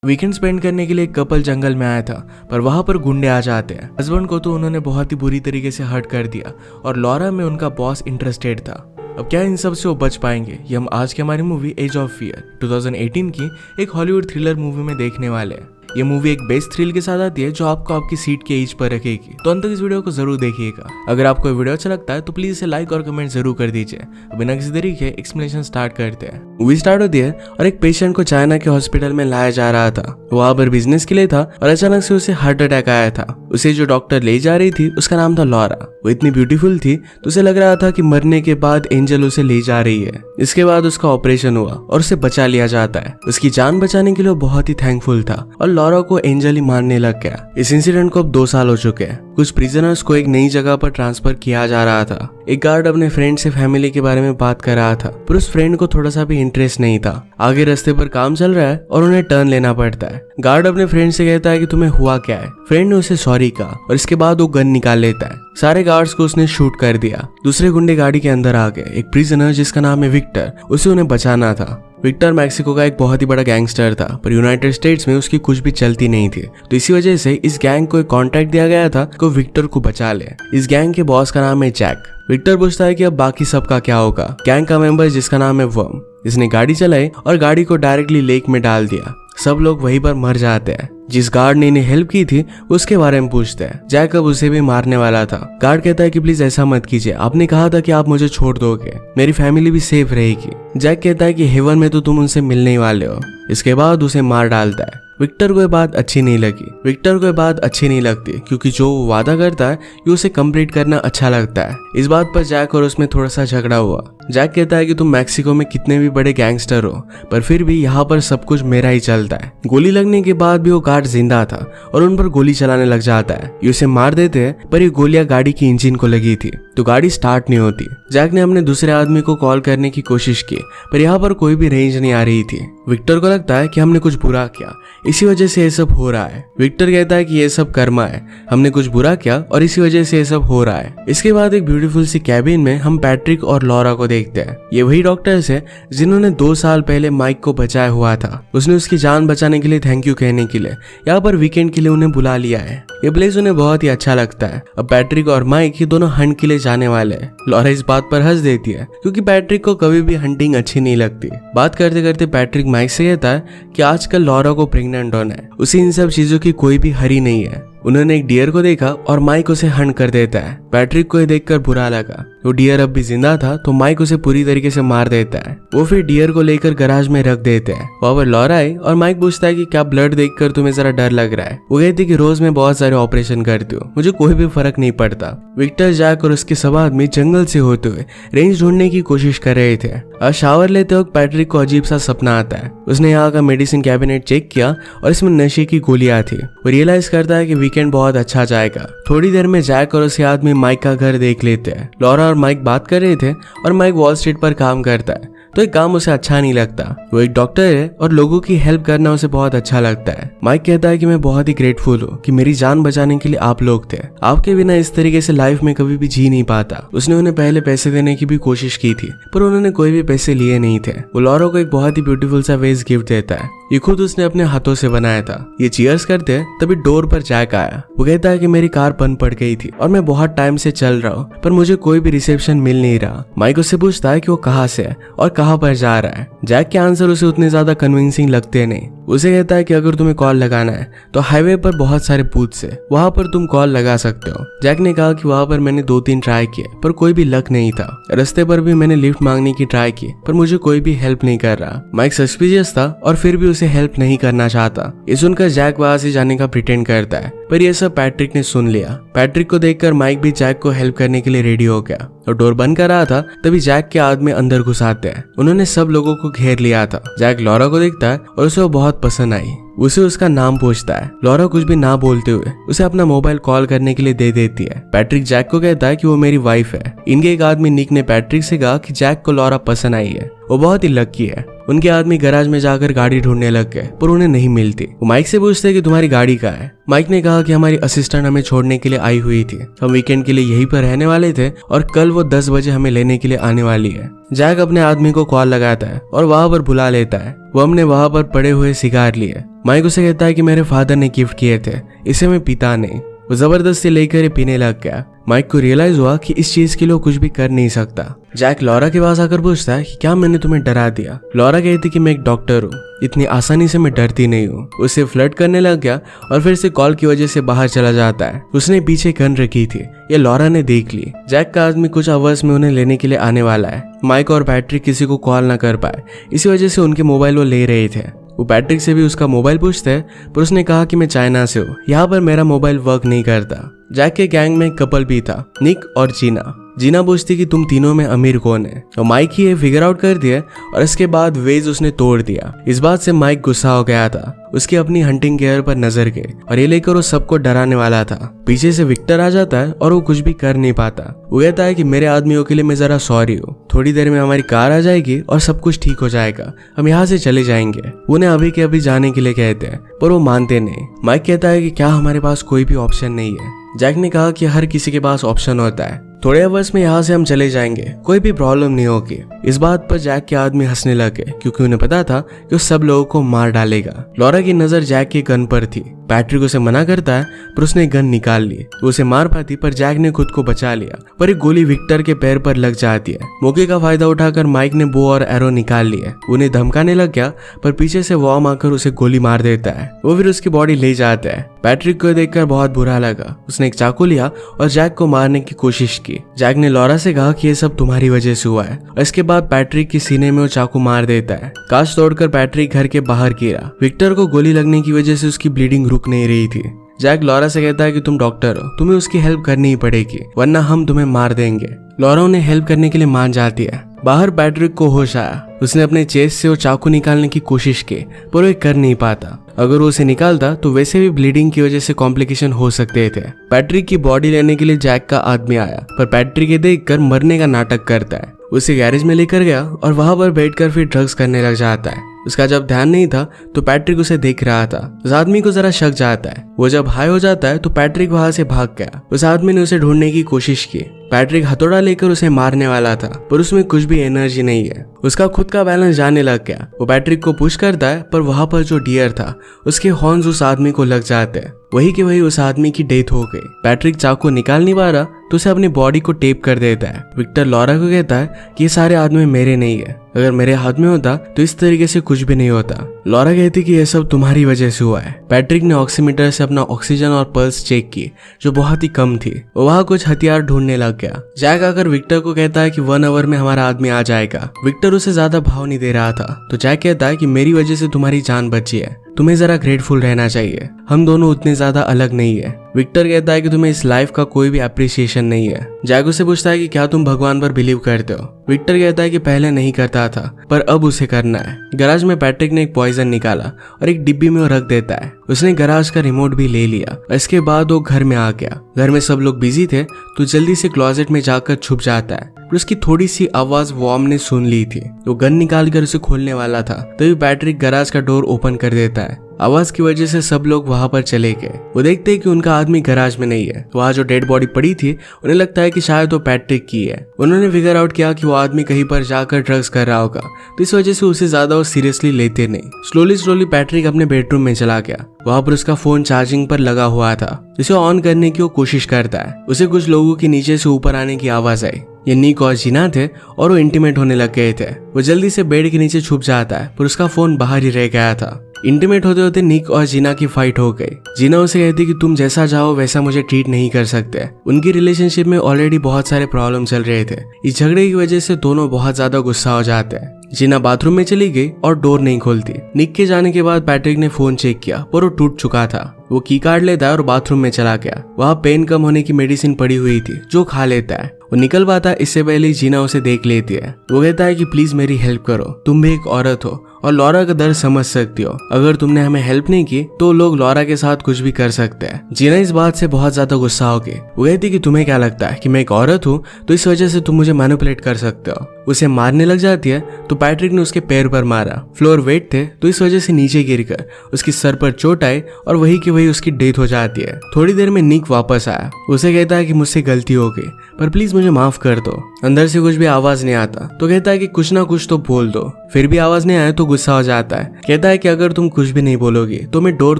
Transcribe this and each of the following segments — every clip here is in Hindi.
वीकेंड स्पेंड करने के लिए एक कपल जंगल में आया था, पर वहां पर गुंडे आ जाते हैं। हस्बैंड को तो उन्होंने बहुत ही बुरी तरीके से हर्ट कर दिया और लॉरा में उनका बॉस इंटरेस्टेड था। अब क्या इन सब से वो बच पाएंगे, ये हम आज की हमारी मूवी एज ऑफ फियर 2018 की एक हॉलीवुड थ्रिलर मूवी में देखने वाले हैं। ये मूवी एक बेस्ट थ्रिल के साथ आती है जो आपको आपकी सीट के एज पर रखेगी, तो अंत तक इस वीडियो को जरूर देखिएगा। अगर आपको ये वीडियो अच्छा लगता है तो प्लीज इसे लाइक और कमेंट जरूर कर दीजिए। बिना किसी देरी के एक्सप्लेनेशन स्टार्ट करते हैं। मूवी स्टार्ट होती है और एक पेशेंट को चाइना के हॉस्पिटल में लाया जा रहा था। वो वहां पर बिजनेस के लिए था और अचानक से उसे हार्ट अटैक आया था। उसे जो डॉक्टर ले जा रही थी उसका नाम था लॉरा। वो इतनी ब्यूटीफुल थी तो उसे लग रहा था कि मरने के बाद एंजल उसे ले जा रही है। इसके बाद उसका ऑपरेशन हुआ और उसे बचा लिया जाता है। उसकी जान बचाने के लिए बहुत ही थैंकफुल था और लॉरा को एंजल ही मानने लग गया। इस इंसिडेंट को अब 2 साल हो चुके हैं। कुछ प्रिजनर्स को एक नई जगह पर ट्रांसफर किया जा रहा था। एक गार्ड अपने फ्रेंड से फैमिली के बारे में बात कर रहा था, पर उस फ्रेंड को थोड़ा सा भी इंटरेस्ट नहीं था। आगे रास्ते पर काम चल रहा है और उन्हें टर्न लेना पड़ता है। गार्ड अपने फ्रेंड से कहता है कि तुम्हें हुआ क्या है। फ्रेंड ने उसे सॉरी कहा और इसके बाद वो गन निकाल लेता है। सारे गार्ड्स को उसने शूट कर दिया। दूसरे गुंडे गाड़ी के अंदर आ गए। एक प्रिजनर जिसका नाम है विक्टर, उसे उन्हें बचाना था। विक्टर मैक्सिको का एक बहुत ही बड़ा गैंगस्टर था, पर यूनाइटेड स्टेट्स में उसकी कुछ भी चलती नहीं थी, तो इसी वजह से इस गैंग को एक कॉन्ट्रैक्ट दिया गया था कि विक्टर को बचा ले। इस गैंग के बॉस का नाम है जैक। विक्टर पूछता है कि अब बाकी सबका क्या होगा। गैंग का मेंबर जिसका नाम है वर्म, इसने गाड़ी चलाई और गाड़ी को डायरेक्टली लेक में डाल दिया। सब लोग वहीं पर मर जाते हैं। जिस गार्ड ने इन्हें हेल्प की थी उसके बारे में पूछते हैं। जैक अब उसे भी मारने वाला था। गार्ड कहता है कि प्लीज ऐसा मत कीजिए, आपने कहा था कि आप मुझे छोड़ दोगे, मेरी फैमिली भी सेफ रहेगी। जैक कहता है कि हेवन में तो तुम उनसे मिलने ही वाले हो। इसके बाद उसे मार डालता है। विक्टर को ये बात अच्छी नहीं लगती क्योंकि जो वो वादा करता है ये उसे कंप्लीट करना अच्छा लगता है। इस बात पर जैक और उसमें थोड़ा सा झगड़ा हुआ। जैक कहता है कि तुम मैक्सिको में कितने भी बड़े गैंगस्टर हो, पर फिर भी यहाँ पर सब कुछ मेरा ही चलता है। गोली लगने के बाद भी वो गार्ड जिंदा था और उन पर गोली चलाने लग जाता है। ये उसे मार देते हैं, पर ये गोलियां गाड़ी की इंजन को लगी थी तो गाड़ी स्टार्ट नहीं होती। जैक ने अपने दूसरे आदमी को कॉल करने की कोशिश की, पर यहाँ पर कोई भी रेंज नहीं आ रही थी। विक्टर को लगता है कि हमने कुछ बुरा किया, इसी वजह से ये सब हो रहा है। विक्टर कहता है कि ये सब कर्मा है, हमने कुछ बुरा किया और इसी वजह से ये सब हो रहा है। इसके बाद एक ब्यूटीफुल सी कैबिन में हम पैट्रिक और लॉरा को देखते हैं। ये वही डॉक्टर्स है जिन्होंने 2 साल पहले माइक को बचाया हुआ था। उसने उसकी जान बचाने के लिए थैंक यू कहने के लिए यहाँ पर वीकेंड के लिए उन्हें बुला लिया है। ये प्लेस उन्हें बहुत ही अच्छा लगता है। अब पैट्रिक और माइक ये दोनों हंट के लिए जाने वाले हैं। लॉरा इस बात पर हंस देती है क्योंकि पैट्रिक को कभी भी हंटिंग अच्छी नहीं लगती। बात करते करते पैट्रिक माइक से कहता है कि आजकल लॉरा को प्रेग्नेंट होना है, उसे इन सब चीजों की कोई भी हरी नहीं है। उन्होंने एक डियर को देखा और माइक उसे हंट कर देता है। पैट्रिक को ये देखकर बुरा लगा। वो डियर अब भी जिंदा था तो माइक उसे पूरी तरीके से मार देता है। वो फिर डियर को लेकर गैराज में रख देते हैं। वहां पर लॉरा आई और माइक पूछता है कि क्या ब्लड देखकर तुम्हें जरा डर लग रहा है। वो कहती है कि रोज मैं बहुत सारे ऑपरेशन करती हूँ, मुझे कोई भी फर्क नहीं पड़ता। विक्टर, जैक और उसके सब आदमी जंगल से होते हुए रेंज ढूंढने की कोशिश कर रहे थे। और शावर लेते वक्त पैट्रिक को अजीब सा सपना आता है। उसने यहाँ का मेडिसिन कैबिनेट चेक किया और इसमें नशे की गोलियां थी। वो रियलाइज करता है कि वीकेंड बहुत अच्छा जाएगा। थोड़ी देर में जैक और उसके आदमी माइक का घर देख लेते हैं। लॉरा और माइक बात कर रहे थे और माइक वॉल स्ट्रीट पर काम करता है, तो एक काम उसे अच्छा नहीं लगता। वो एक डॉक्टर है और लोगों की हेल्प करना उसे बहुत अच्छा लगता है। माइक कहता है कि मैं बहुत ही ग्रेटफुल हूँ कि मेरी जान बचाने के लिए आप लोग थे। आपके बिना इस तरीके से लाइफ में कभी भी जी नहीं पाता। उसने उन्हें पहले पैसे देने की भी कोशिश की थी, पर उन्होंने कोई भी पैसे लिए नहीं थे। वो लॉरा को एक बहुत ही ब्यूटीफुल सा वेज गिफ्ट देता है। ये खुद उसने अपने हाथों से बनाया था। ये चीयर्स करते तभी डोर पर जैक आया। वो कहता है कि मेरी कार बंद पड़ गई थी और मैं बहुत टाइम से चल रहा हूँ, पर मुझे कोई भी रिसेप्शन मिल नहीं रहा। माइक उससे पूछता है कि वो कहाँ से है और कहाँ पर जा रहा है। जैक के आंसर उसे उतने ज्यादा कन्विंसिंग लगते नहीं। उसे कहता है कि अगर तुम्हें कॉल लगाना है तो हाईवे पर बहुत सारे बूथ्स है, वहां पर तुम कॉल लगा सकते हो। जैक ने कहा कि वहां पर मैंने 2-3 ट्राई किए पर कोई भी लक नहीं था। रास्ते पर भी मैंने लिफ्ट मांगने की ट्राई की पर मुझे कोई भी हेल्प नहीं कर रहा। माइक सस्पिशियस था और फिर भी उसे हेल्प नहीं करना चाहता। ये सुनकर जैक वहां से जाने का प्रिटेंड करता है, पर यह सब पैट्रिक ने सुन लिया। पैट्रिक को देखकर माइक भी जैक को हेल्प करने के लिए रेडी हो गया और डोर बंद कर रहा था तभी जैक के आदमी अंदर घुस आते हैं। उन्होंने सब लोगों को घेर लिया था। जैक लॉरा को देखता है और उसे वो बहुत पसंद आई। उसे उसका नाम पूछता है। लॉरा कुछ भी ना बोलते हुए उसे अपना मोबाइल कॉल करने के लिए दे देती है। पैट्रिक जैक को कहता है कि वो मेरी वाइफ है। इनके एक आदमी निक ने पैट्रिक से कहा कि जैक को लॉरा पसंद आई है, वो बहुत ही लकी है। उनके आदमी गैराज में जाकर गाड़ी ढूंढने लग गए पर उन्हें नहीं मिलती। वो माइक से पूछते कि तुम्हारी गाड़ी कहाँ है। माइक ने कहा कि हमारी असिस्टेंट हमें छोड़ने के लिए आई हुई थी, हम वीकेंड के लिए यहीं पर रहने वाले थे और कल वो 10 बजे हमें लेने के लिए आने वाली है। जैक अपने आदमी को कॉल लगाता है और वहां पर बुला लेता है। वो हमने वहां पर पड़े हुए सिगार लिए। माइक उसे कहता है कि मेरे फादर ने गिफ्ट किए थे, इसे मैं पीता नहीं। वो जबरदस्ती लेकर ये पीने लग गया। माइक को रियलाइज हुआ कि इस चीज के लिए कुछ भी कर नहीं सकता। जैक लॉरा के पास आकर पूछता है कि क्या मैंने तुम्हें डरा दिया। लॉरा कहती कि मैं एक डॉक्टर हूँ, इतनी आसानी से मैं डरती नहीं हूँ। उसे फ्लर्ट करने लग गया और फिर से कॉल की वजह से बाहर चला जाता है। उसने पीछे गन रखी थी, ये लॉरा ने देख ली। जैक का आदमी कुछ आवर्स में उन्हें लेने के लिए आने वाला है। माइक और पैट्रिक किसी को कॉल न कर पाए, इसी वजह से उनके मोबाइल वो ले रहे थे। वो पैट्रिक से भी उसका मोबाइल पूछते हैं पर उसने कहा कि मैं चाइना से हूँ, यहाँ पर मेरा मोबाइल वर्क नहीं करता। जैक के गैंग में एक कपल भी था, निक और जीना। जीना पूछती कि तुम तीनों में अमीर कौन है, तो माइक ही ये फिगर आउट कर दिया और इसके बाद वेज उसने तोड़ दिया। इस बात से माइक गुस्सा हो गया था। उसकी अपनी हंटिंग गियर पर नजर गई और ये लेकर वो सबको डराने वाला था। पीछे से विक्टर आ जाता है और वो कुछ भी कर नहीं पाता। वो कहता है कि मेरे आदमियों के लिए मैं जरा सॉरी हूँ, थोड़ी देर में हमारी कार आ जाएगी और सब कुछ ठीक हो जाएगा, हम यहाँ से चले जाएंगे। उन्हें अभी के अभी जाने के लिए कहते हैं पर वो मानते नहीं। माइक कहता है कि क्या हमारे पास कोई भी ऑप्शन नहीं है। जैक ने कहा कि हर किसी के पास ऑप्शन होता है, थोड़े आवर्स में यहाँ से हम चले जाएंगे, कोई भी प्रॉब्लम नहीं होगी। इस बात पर जैक के आदमी हंसने लगे क्योंकि उन्हें पता था कि वो सब लोगों को मार डालेगा। लॉरा की नजर जैक के गन पर थी। पैट्रिक उसे मना करता है पर उसने गन निकाल ली। वो उसे मार पाती पर जैक ने खुद को बचा लिया, पर एक गोली विक्टर के पैर पर लग जाती है। मौके का फायदा उठाकर माइक ने बो और एरो निकाल लिए। उन्हें धमकाने लग गया पर पीछे से वॉर्म आकर उसे गोली मार देता है। वो फिर उसकी बॉडी ले जाता है। पैट्रिक को देखकर बहुत बुरा लगा। उसने एक चाकू लिया और जैक को मारने की कोशिश की। जैक ने लॉरा से कहा कि ये सब तुम्हारी वजह से हुआ है और इसके बाद पैट्रिक के सीने में वो चाकू मार देता है। कांच तोड़कर पैट्रिक घर के बाहर गिरा। विक्टर को गोली लगने की वजह से उसकी ब्लीडिंग रुक नहीं रही थी। जैक लॉरा से कहता है कि तुम डॉक्टर हो, तुम्हें उसकी हेल्प करनी ही पड़ेगी वरना हम तुम्हें मार देंगे। लॉरा उन्हें हेल्प करने के लिए मान जाती है। बाहर पैट्रिक को होश आया। उसने अपने चेस्ट से वो चाकू निकालने की कोशिश की पर वो कर नहीं पाता। अगर वो उसे निकालता तो वैसे भी ब्लीडिंग की वजह से कॉम्प्लिकेशन हो सकते थे। पैट्रिक की बॉडी लेने के लिए जैक का आदमी आया पर पैट्रिक ये देखकर मरने का नाटक करता है। उसे गैरेज में लेकर गया और वहां पर बैठकर फिर ड्रग्स करने लग जाता है। उसका जब ध्यान नहीं था तो पैट्रिक उसे देख रहा था। उस आदमी को जरा शक जाता है। वो जब हाई हो जाता है तो पैट्रिक वहां से भाग गया। उस आदमी ने उसे ढूंढने की कोशिश की। पैट्रिक हथौड़ा लेकर उसे मारने वाला था पर उसमें कुछ भी एनर्जी नहीं है। उसका खुद का बैलेंस जाने लग गया। वो पैट्रिक को पुश करता है पर वहां पर जो डियर था उसके हॉर्न्स उस आदमी को लग जाते हैं। वही के वही उस आदमी की डेथ हो गई। पैट्रिक चाकू निकाल नहीं पा रहा तो उसे अपनी बॉडी को टेप कर देता है। विक्टर लॉरा को कहता है कि ये सारे आदमी मेरे नहीं है, अगर मेरे हाथ में होता तो इस तरीके से कुछ भी नहीं होता। लॉरा कहती कि यह सब तुम्हारी वजह से हुआ है। पैट्रिक ने ऑक्सीमीटर से अपना ऑक्सीजन और पल्स चेक की जो बहुत ही कम थी। वो वहाँ कुछ हथियार ढूंढने लग गया। जैक आकर विक्टर को कहता है कि 1 आवर में हमारा आदमी आ जाएगा। विक्टर उसे ज्यादा भाव नहीं दे रहा था तो जैक कहता है कि मेरी वजह से तुम्हारी जान बची है, तुम्हें जरा ग्रेटफुल रहना चाहिए, हम दोनों उतने ज्यादा अलग नहीं है। विक्टर कहता है कि तुम्हें इस लाइफ का कोई भी अप्रिसिएशन नहीं है। जैक उससे पूछता है कि क्या तुम भगवान पर बिलीव करते हो। विक्टर कहता है कि पहले नहीं करता था पर अब उसे करना है। गैराज में पैट्रिक ने एक पॉइजन निकाला और एक डिब्बी में वो रख देता है। उसने गैराज का रिमोट भी ले लिया। इसके बाद वो घर में आ गया। घर में सब लोग बिजी थे तो जल्दी से क्लोजेट में जाकर छुप जाता है। पर उसकी थोड़ी सी आवाज वॉर्म ने सुन ली थी। वो गन निकाल कर उसे खोलने वाला था तभी पैट्रिक गैराज का डोर ओपन कर देता है। आवाज की वजह से सब लोग वहां पर चले गए। वो देखते हैं कि उनका आदमी गैराज में नहीं है। वहां जो डेड बॉडी पड़ी थी उन्हें लगता है कि शायद वो पैट्रिक की है। उन्होंने फिगर आउट किया कि वो आदमी कहीं पर जाकर ड्रग्स कर रहा होगा तो इस वजह से उसे ज्यादा वो सीरियसली लेते नहीं। स्लोली पैट्रिक अपने बेडरूम में चला गया। वहां पर उसका फोन चार्जिंग पर लगा हुआ था। इसे ऑन करने की वो कोशिश करता है। उसे कुछ लोगों के नीचे से ऊपर आने की आवाज आई। ये निक और जीना थे और वो इंटीमेट होने लग गए थे। वो जल्दी से बेड के नीचे छुप जाता है पर उसका फोन बाहर ही रह गया था। इंटीमेट होते होते निक और जीना की फाइट हो गई। जीना उसे कहती कि तुम जैसा चाहो वैसा मुझे ट्रीट नहीं कर सकते। उनकी रिलेशनशिप में ऑलरेडी बहुत सारे प्रॉब्लम चल रहे थे। इस झगड़े की वजह से दोनों बहुत ज्यादा गुस्सा हो जाते हैं। जीना बाथरूम में चली गई और डोर नहीं खोलती। निक के जाने के बाद पैट्रिक ने फोन चेक किया पर वो टूट चुका था। वो की कार्ड लेता है और बाथरूम में चला गया। वहाँ पेन कम होने की मेडिसिन पड़ी हुई थी जो खा लेता है। वो निकल पाता इससे पहले जीना उसे देख लेती है। वो कहता है कि प्लीज मेरी हेल्प करो, तुम भी एक औरत हो और लॉरा का दर्द समझ सकती हो। अगर तुमने हमें हेल्प नहीं की तो लोग लॉरा के साथ कुछ भी कर सकते हैं। जीना इस बात से बहुत ज्यादा गुस्सा हो गई। वो कहती कि तुम्हें क्या लगता है कि मैं एक औरत हूँ तो इस वजह से तुम मुझे मैनिपुलेट कर सकते हो। उसे मारने लग जाती है तो पैट्रिक ने उसके पैर पर मारा। फ्लोर वेट थे तो इस वजह से नीचे गिरकर उसकी सर पर चोट आई और वही की वही उसकी डेथ हो जाती है। थोड़ी देर में निक वापस आया। उसे कहता है कि मुझसे गलती हो गई पर प्लीज मुझे माफ कर दो। अंदर से कुछ भी आवाज नहीं आता तो कहता है कि कुछ ना कुछ तो बोल दो। फिर भी आवाज नहीं आए तो गुस्सा हो जाता है। कहता है कि अगर तुम कुछ भी नहीं बोलोगे तो मैं डोर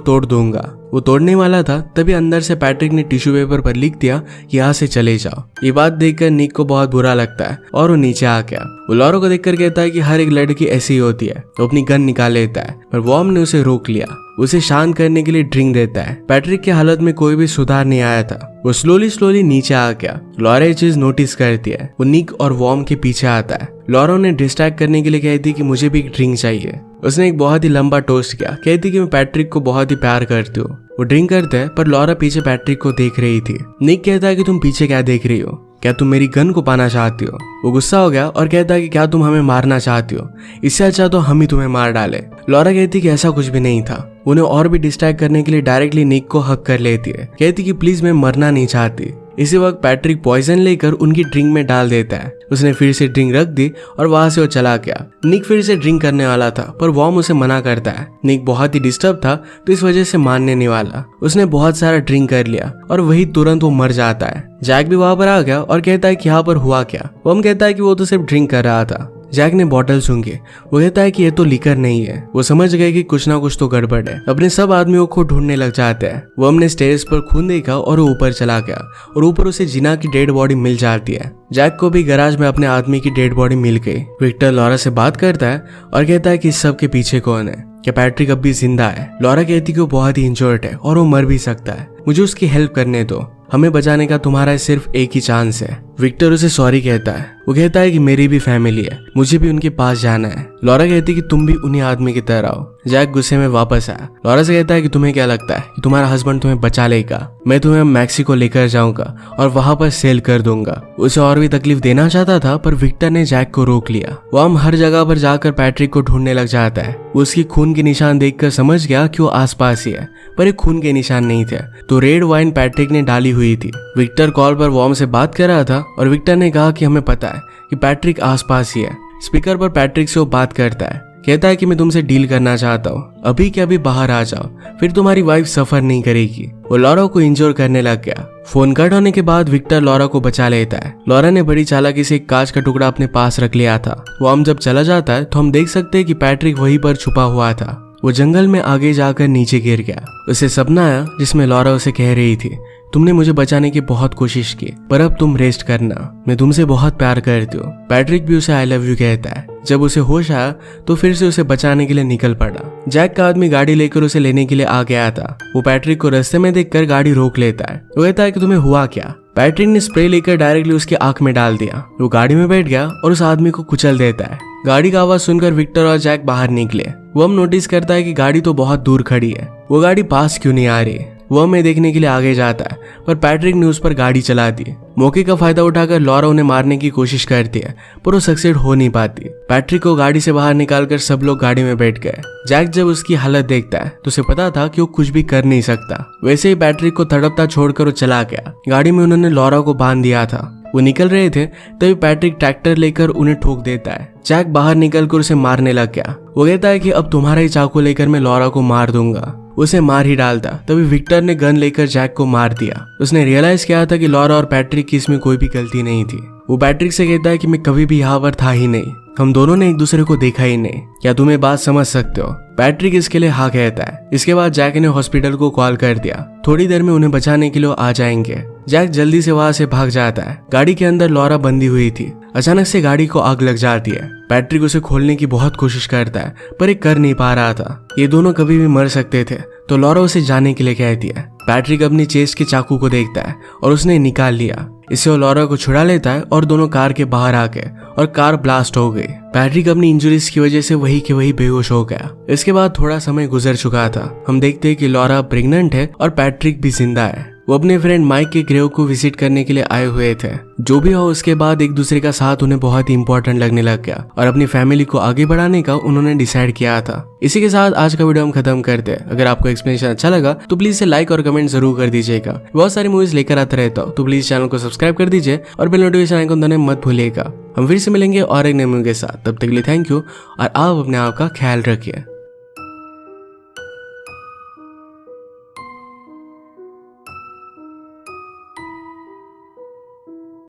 तोड़ दूंगा। वो तोड़ने वाला था तभी अंदर से पैट्रिक ने टिश्यू पेपर पर लिख दिया कि यहाँ से चले जाओ। ये बात देखकर निक को बहुत बुरा लगता है और वो नीचे आ गया। वो लॉरा को देखकर कहता है कि हर एक लड़की ऐसी ही होती है। वो अपनी गन निकाल लेता है पर वॉर्म ने उसे रोक लिया। उसे शांत करने के लिए ड्रिंक देता है। पैट्रिक की हालत में कोई भी सुधार नहीं आया था। वो स्लोली नीचे आ गया। लॉरा ये चीज नोटिस करती है। वो निक और वॉर्म के पीछे आता है। लॉरा ने डिस्ट्रैक्ट करने के लिए कहती कि मुझे भी एक ड्रिंक चाहिए। उसने एक बहुत ही लंबा टोस्ट किया। कहती कि मैं पैट्रिक को बहुत ही प्यार करती हूँ। वो ड्रिंक करते हैं पर लॉरा पीछे पैट्रिक को देख रही थी। निक कहता है कि तुम पीछे क्या देख रही हो, क्या तुम मेरी गन को पाना चाहती हो। वो गुस्सा हो गया और कहता है कि क्या तुम हमें मारना चाहती हो, इससे अच्छा तो हम ही तुम्हें मार डाले। लॉरा कहती कि ऐसा कुछ भी नहीं था। उन्हें और भी डिस्ट्रैक्ट करने के लिए डायरेक्टली निक को हक कर लेती है। कहती कि प्लीज मैं मरना नहीं चाहती। इसी वक्त पैट्रिक पॉइजन लेकर उनकी ड्रिंक में डाल देता है। उसने फिर से ड्रिंक रख दी और वहां से वो चला गया। निक फिर से ड्रिंक करने वाला था पर वॉर्म उसे मना करता है। निक बहुत ही डिस्टर्ब था तो इस वजह से मानने नहीं वाला। उसने बहुत सारा ड्रिंक कर लिया और वही तुरंत वो मर जाता है। जैक भी वहां पर आ गया और कहता है कि यहाँ पर हुआ क्या। वॉर्म कहता है कि वो तो सिर्फ ड्रिंक कर रहा था। जैक ने बॉटल सूंघी। वो कहता है कि ये तो लिकर नहीं है। वो समझ गए कि कुछ ना कुछ तो गड़बड़ है। अपने सब आदमियों को ढूंढने लग जाते हैं। वो हमने स्टेज पर खून देखा और वो ऊपर चला गया और ऊपर उसे जिना की डेड बॉडी मिल जाती है। जैक को भी गैराज में अपने आदमी की डेड बॉडी मिल गई। विक्टर लॉरा से बात करता है और कहता है कि इस सब के पीछे कौन है, क्या पैट्रिक अब भी जिंदा है। लॉरा कहती कि वो बहुत ही इंजर्ड है और वो मर भी सकता है। मुझे उसकी हेल्प करने दो, हमें बचाने का तुम्हारा सिर्फ एक ही चांस है। विक्टर उसे सॉरी कहता है। वो कहता है कि मेरी भी फैमिली है, मुझे भी उनके पास जाना है। लॉरा कहती है कि तुम भी उन्हीं आदमी की तरह हो। जैक गुस्से में वापस आया। लॉरा से कहता है कि तुम्हें क्या लगता है कि तुम्हारा हस्बैंड तुम्हें बचा लेगा। मैं तुम्हें मैक्सिको लेकर जाऊंगा और वहां पर सेल कर दूंगा। उसे और भी तकलीफ देना चाहता था पर विक्टर ने जैक को रोक लिया। वो हम हर जगह पर जाकर पैट्रिक को ढूंढने लग जाता है। उसकी खून के निशान देखकर समझ गया कि वो आसपास ही है पर ये खून के निशान नहीं थे। तो रेड वाइन पैट्रिक ने डाली हुई थी। विक्टर कॉल पर वॉर्म से बात कर रहा था और विक्टर ने कहा कि हमें पता है कि पैट्रिक आसपास ही है। स्पीकर पर पैट्रिक से वो बात करता है। कहता है कि मैं तुमसे डील करना चाहता हूँ, अभी के अभी बाहर आ जाओ, फिर तुम्हारी वाइफ सफर नहीं करेगी। वो लॉरा को इंजोर करने लग गया। फोन कट होने के बाद विक्टर लॉरा को बचा लेता है। लॉरा ने बड़ी चालाकी से एक कांच का टुकड़ा अपने पास रख लिया था। वो हम जब चला जाता है तो हम देख सकते हैं कि पैट्रिक वहीं पर छुपा हुआ था। वो जंगल में आगे जाकर नीचे गिर गया। उसे सपना आया जिसमें लॉरा उसे कह रही थी, तुमने मुझे बचाने की बहुत कोशिश की पर अब तुम रेस्ट करना, मैं तुमसे बहुत प्यार करती हूँ। पैट्रिक भी उसे आई लव यू कहता है। जब उसे होश आया तो फिर से उसे बचाने के लिए निकल पड़ा। जैक का आदमी गाड़ी लेकर उसे लेने के लिए आ गया था। वो पैट्रिक को रास्ते में देखकर गाड़ी रोक लेता है। वो कहता है कि तुम्हें हुआ क्या। पैट्रिक ने स्प्रे लेकर डायरेक्टली उसकी आंख में डाल दिया। वो गाड़ी में बैठ गया और उस आदमी को कुचल देता है। गाड़ी का आवाज सुनकर विक्टर और जैक बाहर निकले। वो हम नोटिस करता है कि गाड़ी तो बहुत दूर खड़ी है। वो गाड़ी पास क्यों नहीं आ रही। वो हमें देखने के लिए आगे जाता है पर पैट्रिक ने उस पर गाड़ी चला दी। मौके का फायदा उठाकर लॉरा उन्हें मारने की कोशिश करती है पर वो सक्सेड हो नहीं पाती। पैट्रिक को गाड़ी से बाहर निकालकर सब लोग गाड़ी में बैठ गए। जैक जब उसकी हालत देखता है तो उसे पता था कि वो कुछ भी कर नहीं सकता। वैसे ही पैट्रिक को तड़पता छोड़कर वो चला गया। गाड़ी में उन्होंने लॉरा को बांध दिया था। वो निकल रहे थे तभी पैट्रिक ट्रैक्टर लेकर उन्हें ठोक देता है। जैक बाहर निकलकर उसे मारने लग गया। वो कहता है कि अब तुम्हारा ही चाकू लेकर मैं लॉरा को मार दूंगा। उसे मार ही डालता तभी विक्टर ने गन लेकर जैक को मार दिया। उसने रियलाइज किया था कि लॉरा और पैट्रिक की इसमें कोई भी गलती नहीं थी। वो पैट्रिक से कहता है कि मैं कभी भी यहाँ पर था ही नहीं, हम दोनों ने एक दूसरे को देखा ही नहीं, क्या तुम ये बात समझ सकते हो। पैट्रिक इसके लिए हाँ कहता है। इसके बाद जैक ने हॉस्पिटल को कॉल कर दिया। थोड़ी देर में उन्हें बचाने के लिए आ जाएंगे। जैक जल्दी से वहां से भाग जाता है। गाड़ी के अंदर लॉरा बंधी हुई थी। अचानक से गाड़ी को आग लग जाती है। पैट्रिक उसे खोलने की बहुत कोशिश करता है पर ये कर नहीं पा रहा था। ये दोनों कभी भी मर सकते थे तो लॉरा उसे जाने के लिए कहती है। पैट्रिक अपनी चेस्ट के चाकू को देखता है और उसने निकाल लिया। इससे वो लॉरा को छुड़ा लेता है और दोनों कार के बाहर आ गए और कार ब्लास्ट हो गई। पैट्रिक अपनी इंजरीज की वजह से वही के वही बेहोश हो गया। इसके बाद थोड़ा समय गुजर चुका था। हम देखते हैं कि लॉरा प्रेग्नेंट है और पैट्रिक भी जिंदा है। वो अपने फ्रेंड माइक के ग्रेव को विजिट करने के लिए आए हुए थे। जो भी हो, उसके बाद एक दूसरे का साथ उन्हें बहुत ही इंपॉर्टेंट लगने लग गया और अपनी फैमिली को आगे बढ़ाने का उन्होंने डिसाइड किया था। इसी के साथ आज का वीडियो हम खत्म करते हैं। अगर आपको एक्सप्लेनेशन अच्छा लगा तो प्लीज इसे लाइक और कमेंट जरूर कर दीजिएगा। बहुत सारी मूवीज लेकर आता रहता हूँ, तो प्लीज चैनल को सब्सक्राइब कर दीजिए और बेल नोटिफिकेशन आइकन दबाना मत भूलिएगा। हम फिर से मिलेंगे और एक नए मूवी के साथ। तब तक के लिए थैंक यू और आप अपने आप का ख्याल रखिए।